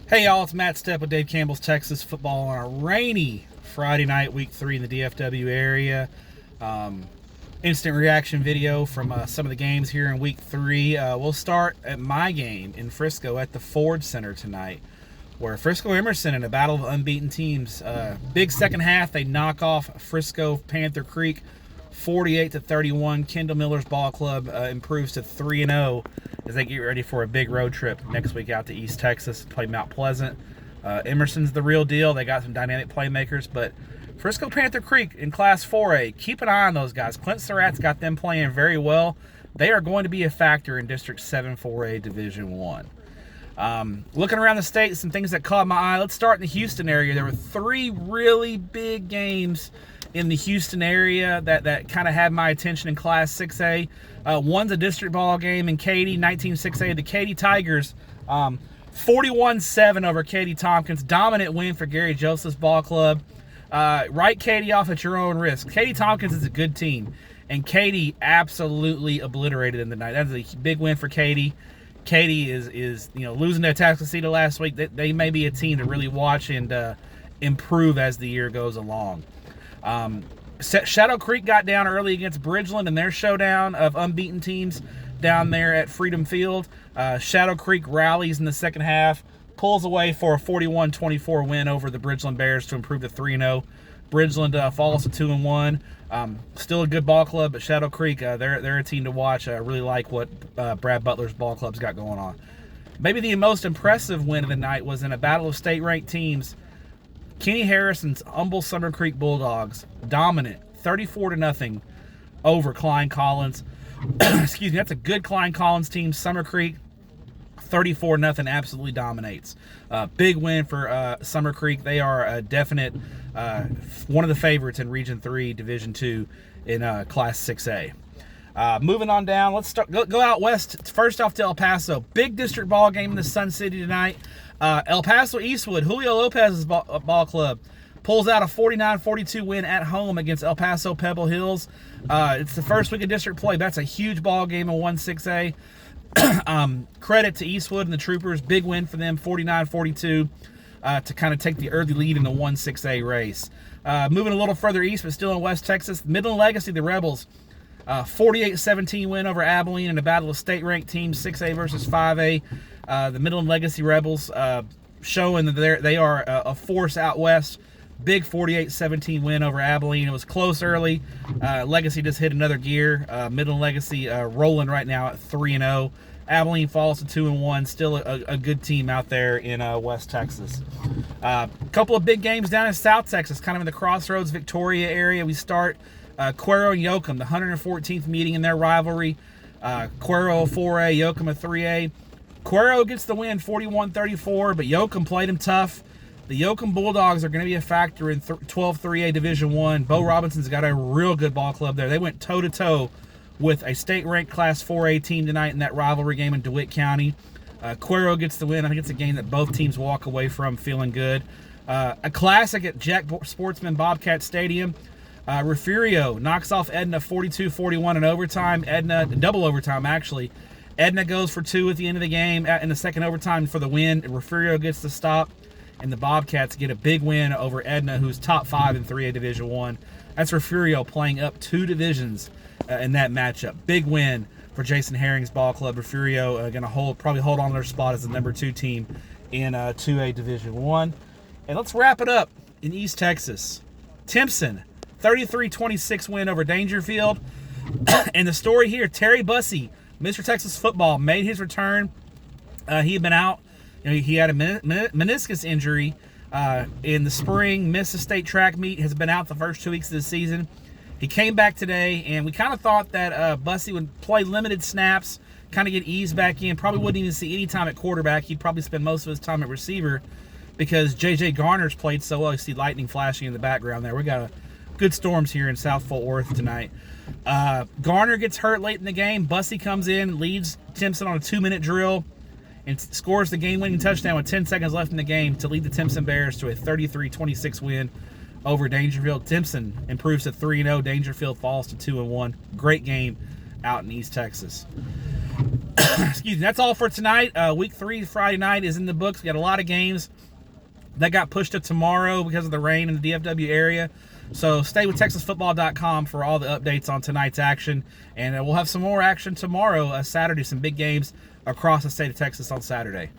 Hey y'all, it's Matt Stepp with Dave Campbell's Texas Football on a rainy Friday night, week 3 in the DFW area. Instant reaction video from some of the games here in week 3. We'll start at my game in Frisco at the Ford Center tonight, where Frisco Emerson in a battle of unbeaten teams. Big second half, they knock off Frisco Panther Creek 48-31. Kendall Miller's ball club improves to 3-0 as they get ready for a big road trip next week out to East Texas to play Mount Pleasant. Emerson's the real deal. They got some dynamic playmakers, but Frisco Panther Creek in Class 4A, keep an eye on those guys. Clint Surratt's got them playing very well. They are going to be a factor in District 7 4A Division 1. Looking around the state, some things that caught my eye. Let's start in the Houston area. There were 3 really big games in the Houston area that kind of had my attention in Class 6A. One's a district ball game in Katy, 19-6A. The Katy Tigers, 41-7 over Katy Tompkins. Dominant win for Gary Joseph's ball club. Write Katy off at your own risk. Katy Tompkins is a good team, and Katy absolutely obliterated them tonight. That's a big win for Katy. Katy is losing to Atascocita last week. They may be a team to really watch and improve as the year goes along. Shadow Creek got down early against Bridgeland in their showdown of unbeaten teams down there at Freedom Field. Shadow Creek rallies in the second half, pulls away for a 41-24 win over the Bridgeland Bears to improve to 3-0. Bridgeland falls to 2-1. Still a good ball club, but Shadow Creek, they're a team to watch. I really like what Brad Butler's ball club's got going on. Maybe the most impressive win of the night was in a battle of state-ranked teams. Kenny Harrison's Humble Summer Creek Bulldogs, dominant, 34-0 over Klein Collins. Excuse me, that's a good Klein Collins team. Summer Creek, 34-0, absolutely dominates. Big win for Summer Creek. They are a definite one of the favorites in Region 3, Division 2 in Class 6A. Moving on down, let's go out west. First off to El Paso. Big district ball game in the Sun City tonight. El Paso Eastwood, Julio Lopez's ball club, pulls out a 49-42 win at home against El Paso Pebble Hills. It's the first week of district play. That's a huge ball game in 1-6A. Credit to Eastwood and the Troopers. Big win for them, 49-42, to kind of take the early lead in the 1-6A race. Moving a little further east, but still in West Texas, Midland Legacy, the Rebels, 48-17 win over Abilene in a battle of state-ranked teams, 6A versus 5A. The Midland Legacy Rebels showing that they are a force out west. Big 48-17 win over Abilene. It was close early. Legacy just hit another gear. Midland Legacy rolling right now at 3-0. Abilene falls to 2-1. Still a good team out there in West Texas. Couple of big games down in South Texas, kind of in the Crossroads, Victoria area. We start Cuero and Yoakum, the 114th meeting in their rivalry. Cuero a 4A, Yoakum a 3A. Cuero gets the win, 41-34, but Yoakum played him tough. The Yoakum Bulldogs are going to be a factor in 12 3A Division 1. Bo Robinson's got a real good ball club there. They went toe-to-toe with a state-ranked Class 4A team tonight in that rivalry game in DeWitt County. Cuero gets the win. I think it's a game that both teams walk away from feeling good. A classic at Jack Sportsman Bobcat Stadium. Refugio knocks off Edna 42-41 in overtime. Edna, double overtime actually. Edna goes for 2 at the end of the game in the second overtime for the win. Refugio gets the stop, and the Bobcats get a big win over Edna, who's top 5 in 3A Division 1. That's Refugio playing up 2 divisions in that matchup. Big win for Jason Herring's ball club. Refugio going to probably hold on to their spot as the number 2 team in 2A Division 1. And let's wrap it up in East Texas. Timpson, 33-26 win over Dangerfield. And the story here, Terry Bussey, Mr. Texas Football, made his return. He had been out. He had a meniscus injury in the spring, missed the state track meet, has been out the first 2 weeks of the season. He came back today, and we kind of thought that Bussey would play limited snaps, kind of get eased back in. Probably wouldn't even see any time at quarterback. He'd probably spend most of his time at receiver because J.J. Garner's played so well. You see lightning flashing in the background there. We got good storms here in South Fort Worth tonight. Garner gets hurt late in the game. Bussey comes in, leads Timpson on a 2-minute drill, and scores the game-winning touchdown with 10 seconds left in the game to lead the Timpson Bears to a 33-26 win over Dangerfield. Timpson improves to 3-0. Dangerfield falls to 2-1. Great game out in East Texas. Excuse me. That's all for tonight. Week 3 Friday night is in the books. We got a lot of games that got pushed to tomorrow because of the rain in the DFW area. So stay with TexasFootball.com for all the updates on tonight's action. And we'll have some more action tomorrow, Saturday, some big games across the state of Texas on Saturday.